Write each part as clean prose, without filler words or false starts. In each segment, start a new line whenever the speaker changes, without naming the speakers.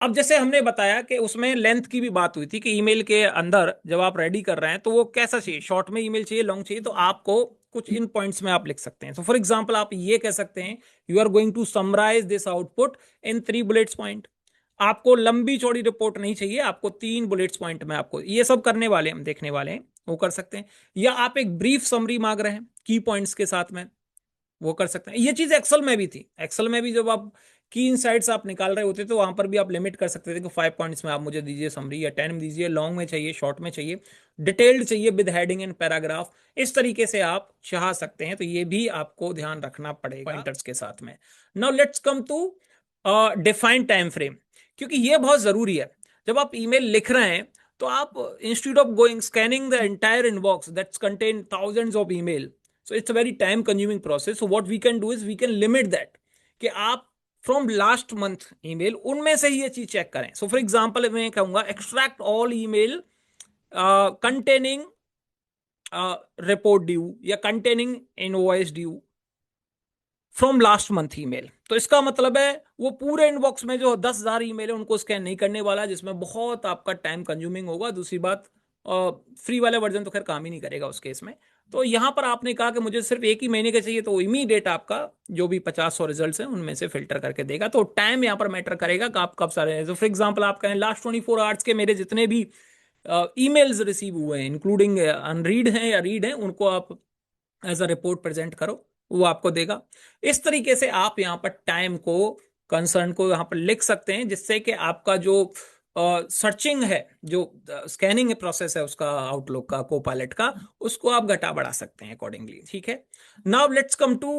अब जैसे हमने बताया कि उसमें लेंथ की भी बात हुई थी कि ईमेल के अंदर जब आप रेडी कर रहे हैं तो वो कैसा चाहिए, शॉर्ट में ईमेल चाहिए, लॉन्ग चाहिए, तो आपको कुछ इन पॉइंट्स में आप लिख सकते हैं। तो फॉर एग्जांपल आप ये कह सकते हैं, you are going to summarize this output in 3 bullets point. आपको लंबी चौड़ी रिपोर्ट नहीं चाहिए, आपको 3 बुलेट्स पॉइंट में आपको ये सब करने वाले हम देखने वाले हैं, वो कर सकते हैं। या आप एक ब्रीफ समरी मांग रहे हैं की पॉइंट्स के साथ में, वो कर सकते हैं। ये चीज एक्सेल में भी थी, एक्सेल में भी जब आप की इनसाइट्स आप निकाल रहे होते तो वहां पर भी आप लिमिट कर सकते थे कि 5 पॉइंट्स में आप मुझे दीजिए समरी, या 10 में दीजिए, लॉन्ग में चाहिए, शॉर्ट में चाहिए, डिटेल्ड चाहिए विद हेडिंग एंड पैराग्राफ। इस तरीके से आप चाह सकते हैं, तो ये भी आपको ध्यान रखना पड़ेगा पॉइंटर्स के साथ में। Now let's come to define time frame, क्योंकि ये बहुत जरूरी है। जब आप ईमेल लिख रहे हैं तो आप institute of going scanning the entire inbox that's contain thousands of email, so it's a very time consuming process. So what we can do is we can limit that कि आप फ्रॉम लास्ट मंथ ईमेल उनमें से ही ये चीज check करें। सो for example मैं कहूंगा extract all email containing report due या containing invoice due from last month email. तो इसका मतलब है वो पूरे इनबॉक्स में जो 10,000 ईमेल है उनको स्कैन नहीं करने वाला, जिसमें बहुत आपका टाइम कंज्यूमिंग होगा। दूसरी बात, फ्री वाले वर्जन तो खैर काम ही नहीं करेगा उस केस में। तो यहां पर आपने कहा कि मुझे सिर्फ एक ही महीने का चाहिए, तो इमीडिएट आपका जो भी 50-100 रिजल्ट है उनमें से फिल्टर करके देगा। तो टाइम यहां पर मैटर करेगा कि आप कब सारे, तो फॉर एग्जाम्पल आप कहें लास्ट 24 आवर्स के मेरे जितने भी ईमेल्स रिसीव हुए हैं, इंक्लूडिंग अनरीड हैं या रीड हैं, उनको आप एज अ रिपोर्ट प्रेजेंट करो, वो आपको देगा। इस तरीके से आप यहाँ पर टाइम को, कंसर्न को यहाँ पर लिख सकते हैं, जिससे कि आपका जो सर्चिंग है, जो स्कैनिंग प्रोसेस है उसका, आउटलुक का, कोपायलट का, उसको आप घटा बढ़ा सकते हैं अकॉर्डिंगली। ठीक है, now let's come to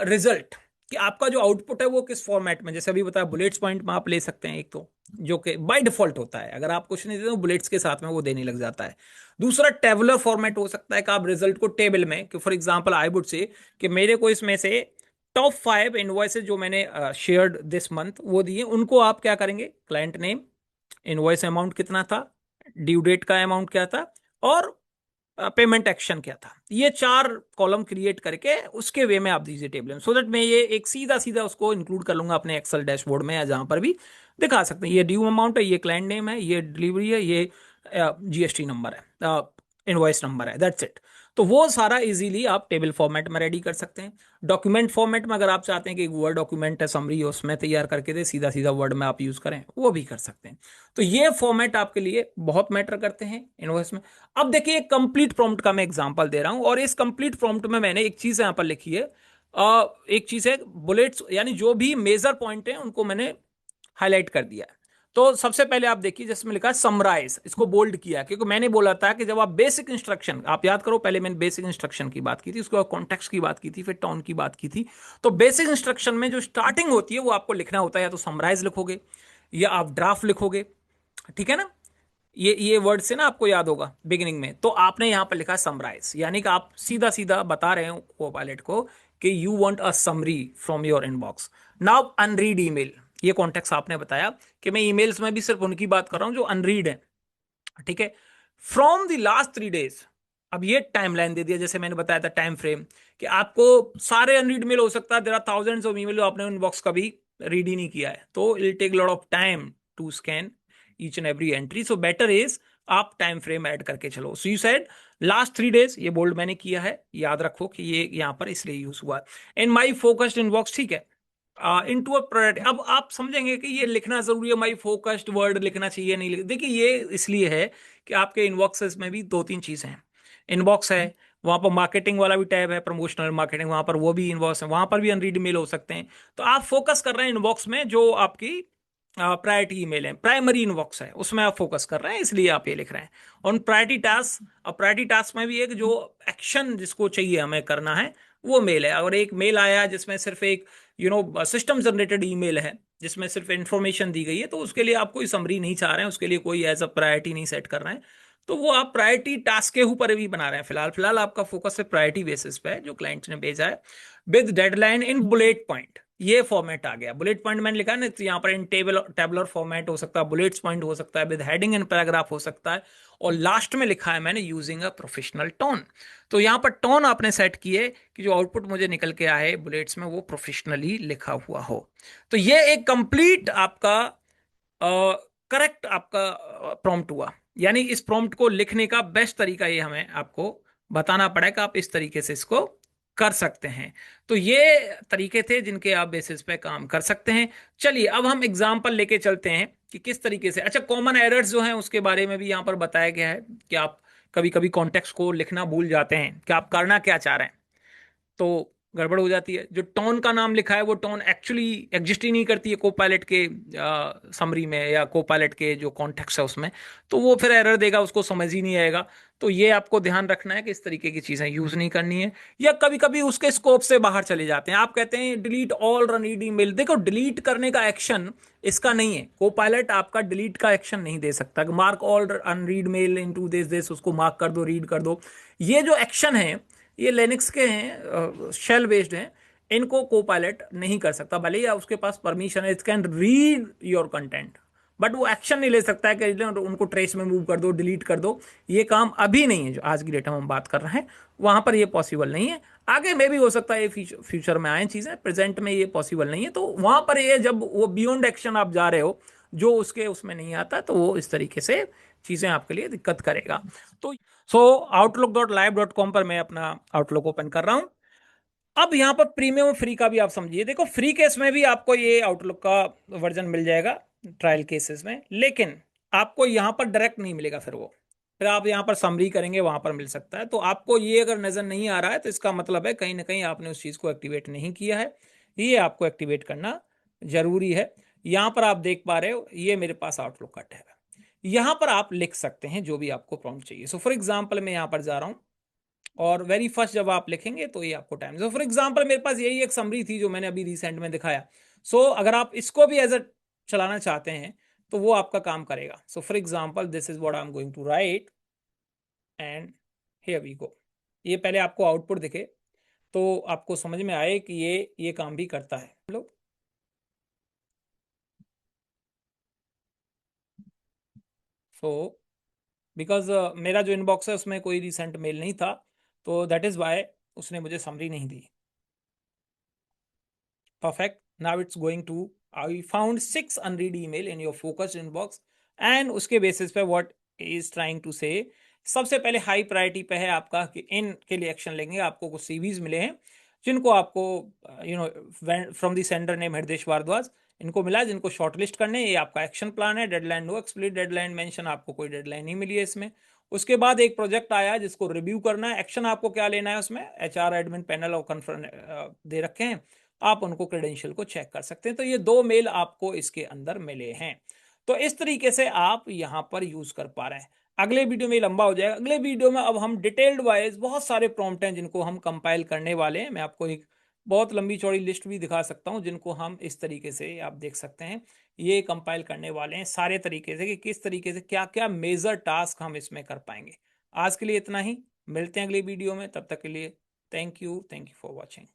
result, कि आपका जो आउटपुट है वो किस फॉर्मेट में, जैसे अभी बताया बुलेट्स पॉइंट में आप ले सकते हैं एक तो, जो कि बाय डिफॉल्ट होता है, अगर आप कुछ नहीं देते तो बुलेट्स के साथ में वो देने लग जाता है। दूसरा टेबुलर फॉर्मेट हो सकता है कि आप रिजल्ट को टेबल में, कि for example I would say कि मेरे को इसमें से टॉप 5 इनवॉइसेज जो मैंने शेयर्ड दिस मंथ वो दिए, उनको आप क्या करेंगे, क्लाइंट नेम, इनवॉइस अमाउंट कितना था, ड्यू डेट का अमाउंट क्या था, और पेमेंट एक्शन क्या था, ये 4 कॉलम क्रिएट करके उसके वे में आप दीजिए टेबल, सो दैट मैं ये एक सीधा सीधा उसको इंक्लूड कर लूंगा अपने एक्सेल डैशबोर्ड में, या जहां पर भी दिखा सकते हैं। ये ड्यू अमाउंट है, ये क्लाइंट नेम है, ये डिलीवरी है, ये जीएसटी नंबर है, इनवॉइस नंबर है, दैट्स इट। तो वो सारा इजीली आप टेबल फॉर्मेट में रेडी कर सकते हैं। डॉक्यूमेंट फॉर्मेट में अगर आप चाहते हैं कि एक वर्ड डॉक्यूमेंट है, समरी है, उसमें तैयार करके दे, सीधा सीधा वर्ड में आप यूज करें, वो भी कर सकते हैं। तो ये फॉर्मेट आपके लिए बहुत मैटर करते हैं इनवॉइस में। अब देखिए कंप्लीट प्रॉम्प्ट का मैं एग्जांपल दे रहा हूं, और इस कंप्लीट प्रॉम्प्ट में मैंने एक चीज यहां पर लिखी है, एक चीज है बुलेट्स, यानी जो भी मेजर पॉइंट है उनको मैंने हाईलाइट कर दिया है। तो सबसे पहले आप देखिए जिसमें लिखा है समराइज, इसको बोल्ड किया क्योंकि मैंने बोला था कि जब आप बेसिक इंस्ट्रक्शन, आप याद करो पहले मैंने बेसिक इंस्ट्रक्शन की बात की थी, उसके बाद कॉन्टेक्स्ट की बात की थी, फिर टोन की बात की थी। तो बेसिक इंस्ट्रक्शन में जो स्टार्टिंग होती है वो आपको लिखना होता है, या तो समराइज लिखोगे या आप ड्राफ्ट लिखोगे, ठीक है ना। ये वर्ड से ना आपको याद होगा बिगिनिंग में, तो आपने यहां पर लिखा समराइज, यानी कि आप सीधा सीधा बता रहे हो को पायलट को कि you want a summary from your inbox. Now unread email, ये कॉन्टेक्स्ट आपने बताया कि मैं ईमेल्स में भी सिर्फ उनकी बात कर रहा हूं जो अनरीड है, ठीक है। फ्रॉम द लास्ट 3 डेज, अब ये टाइमलाइन दे दिया, जैसे मैंने बताया था टाइम फ्रेम, कि आपको सारे अनरीड मेल हो सकता है, there are thousands of email जो आपने इनबॉक्स कभी रीड ही नहीं किया है, तो it take lot of time to scan each and every entry, so better is आप टाइम फ्रेम ऐड करके चलो। So you said last 3 days, ये बोल्ड मैंने किया है, याद रखो कि ये यहां पर इसलिए यूज हुआ है। इन माई फोकस्ड इनबॉक्स, ठीक है, इनटू अ प्रायोरिटी। अब आप समझेंगे कि ये लिखना जरूरी है, माई फोकस्ड वर्ड लिखना चाहिए नहीं, देखिए ये इसलिए है कि आपके इनबॉक्सेस में भी 2-3 चीजें हैं। इनबॉक्स है, वहां पर मार्केटिंग वाला भी टैब है, प्रमोशनल मार्केटिंग, वहां पर वो भी इनबॉक्स है, वहां पर भी अनरीड मेल हो सकते हैं। तो आप फोकस कर रहे हैं इनबॉक्स में जो आपकी प्रायोरिटी ईमेल है, प्राइमरी इनबॉक्स है, उसमें आप फोकस कर रहे हैं, इसलिए आप ये लिख रहे हैं। और प्रायोरिटी टास्क, और प्रायोरिटी टास्क में भी एक जो एक्शन जिसको चाहिए हमें करना है वो मेल है। और एक मेल आया जिसमें सिर्फ एक सिस्टम जनरेटेड ईमेल है, जिसमें सिर्फ इंफॉर्मेशन दी गई है, तो उसके लिए आप कोई समरी नहीं चाह रहे हैं, उसके लिए कोई एज अ प्रायोरिटी नहीं सेट कर रहे हैं, तो वो आप प्रायोरिटी टास्क के ऊपर भी बना रहे हैं। फिलहाल फिलहाल आपका फोकस है प्रायोरिटी बेसिस पे है जो क्लाइंट ने भेजा है, with deadline in bullet point. ये फॉर्मेट आ गया, बुलेट पॉइंट मैंने लिखा है ना, तो यहाँ पर इन टेबलर फॉर्मेट हो सकता है, बुलेट्स पॉइंट हो सकता है, विद हेडिंग एंड पैराग्राफ हो सकता है, और लास्ट में लिखा है मैंने यूजिंग अ प्रोफेशनल टोन। तो यहाँ पर टोन आपने सेट किए कि जो आउटपुट मुझे निकल के आए बुलेट्स में वो प्रोफेशनली लिखा हुआ हो। तो ये एक कंप्लीट आपका करेक्ट आपका प्रॉम्प्ट हुआ। यानी इस प्रॉम्प्ट को लिखने का बेस्ट तरीका ये हमें आपको बताना पड़ेगा, आप इस तरीके से इसको कर सकते हैं। तो ये तरीके थे जिनके आप बेसिस पे काम कर सकते हैं। चलिए अब हम एग्जांपल लेके चलते हैं कि किस तरीके से। अच्छा, कॉमन एरर्स जो हैं उसके बारे में भी यहाँ पर बताया गया है कि आप कभी कभी कॉन्टेक्स्ट को लिखना भूल जाते हैं कि आप करना क्या चाह रहे हैं, तो गड़बड़ हो जाती है। जो टोन का नाम लिखा है वो टोन एक्चुअली एग्जिस्ट ही नहीं करती है कोपायलट के समरी में या कोपायलट के जो कॉन्टेक्स्ट है उसमें, तो वो फिर एरर देगा, उसको समझ ही नहीं आएगा। तो ये आपको ध्यान रखना है कि इस तरीके की चीजें यूज नहीं करनी है। या कभी कभी उसके स्कोप से बाहर चले जाते हैं, आप कहते हैं डिलीट ऑल रनरीड ईमेल। देखो, डिलीट करने का एक्शन इसका नहीं है, कोपायलट आपका डिलीट का एक्शन नहीं दे सकता। Mark all unread mail into this this, उसको मार्क कर दो, रीड कर दो। ये जो एक्शन है ये लिनक्स के हैं, शेल बेस्ड हैं, इनको कोपायलट नहीं कर सकता। भले ही उसके पास परमिशन है, it can read your content, but वो एक्शन नहीं ले सकता है कि उनको ट्रेस में मूव कर दो, डिलीट कर दो। ये काम अभी नहीं है, जो आज की डेट में हम बात कर रहे हैं वहां पर ये पॉसिबल नहीं है। आगे में भी हो सकता है, ये फ्यूचर में आए चीजें, प्रेजेंट में ये पॉसिबल नहीं है। तो वहां पर ये जब वो बियॉन्ड एक्शन आप जा रहे हो जो उसके उसमें नहीं आता, तो वो इस तरीके से चीजें आपके लिए दिक्कत करेगा। तो outlook.live.com पर मैं अपना आउटलुक ओपन कर रहा हूं। अब यहां पर प्रीमियम फ्री का भी आप समझिए। देखो, फ्री केस में भी आपको ये आउटलुक का वर्जन मिल जाएगा ट्रायल केसेस में, लेकिन आपको यहां पर डायरेक्ट नहीं मिलेगा। फिर आप यहां पर समरी करेंगे, वहां पर मिल सकता है। तो आपको ये अगर नजर नहीं आ रहा है तो इसका मतलब है कहीं ना कहीं आपने उस चीज को एक्टिवेट नहीं किया है। ये आपको एक्टिवेट करना जरूरी है। यहां पर आप देख पा रहे हो, ये मेरे पास आउटलुक का टैब है। यहां पर आप लिख सकते हैं जो भी आपको प्रॉम्प्ट चाहिए। सो फॉर एग्जांपल मैं यहां पर जा रहा हूं और वेरी फर्स्ट जब आप लिखेंगे तो ये आपको टाइम। सो फॉर एग्जांपल मेरे पास यही एक समरी थी जो मैंने अभी रिसेंट में दिखाया। सो अगर आप इसको भी एज अ चलाना चाहते हैं तो वो आपका काम करेगा। So for example this is what I am going to write and here we go. ये पहले आपको आउटपुट दिखे तो आपको समझ में आए कि ये काम भी करता है। लोग सो बिकॉज मेरा जो इनबॉक्स है उसमें कोई रिसेंट मेल नहीं था, तो दैट इज वाई उसने मुझे समरी नहीं दी। Perfect. Now it's going to, I found 6 unread email in your focused inbox and उसके बेसिस पे what is trying to say, सबसे पहले हाई प्रायोरिटी पे है आपका कि इन के लिए एक्शन लेंगे। आपको कुछ सीवीज मिले हैं जिनको आपको फ्रॉम द सेंडर नेम हृदय भारद्वाज, इनको मिला है जिनको शॉर्टलिस्ट करने। ये आपका एक्शन प्लान है। Deadline no explicit deadline mention, आपको कोई डेडलाइन नहीं मिली है इसमें। उसके बाद एक प्रोजेक्ट आया जिसको रिव्यू करना है। एक्शन आपको क्या लेना है, उसमें एचआर एडमिन पैनल और कन्फर्म दे रखे हैं, आप उनको क्रेडेंशियल को चेक कर सकते हैं। तो ये 2 मेल आपको इसके अंदर मिले हैं। तो इस तरीके से आप यहां पर यूज कर पा रहे हैं। अगले वीडियो में लंबा हो जाएगा। अगले वीडियो में अब हम डिटेल्ड वाइज बहुत सारे प्रॉम्प्ट हैं जिनको हम कंपाइल करने वाले हैं। मैं आपको एक बहुत लंबी चौड़ी लिस्ट भी दिखा सकता हूं जिनको हम इस तरीके से आप देख सकते हैं ये कंपाइल करने वाले हैं सारे तरीके से कि किस तरीके से क्या क्या मेजर टास्क हम इसमें कर पाएंगे। आज के लिए इतना ही, मिलते हैं अगली वीडियो में। तब तक के लिए थैंक यू फॉर वॉचिंग।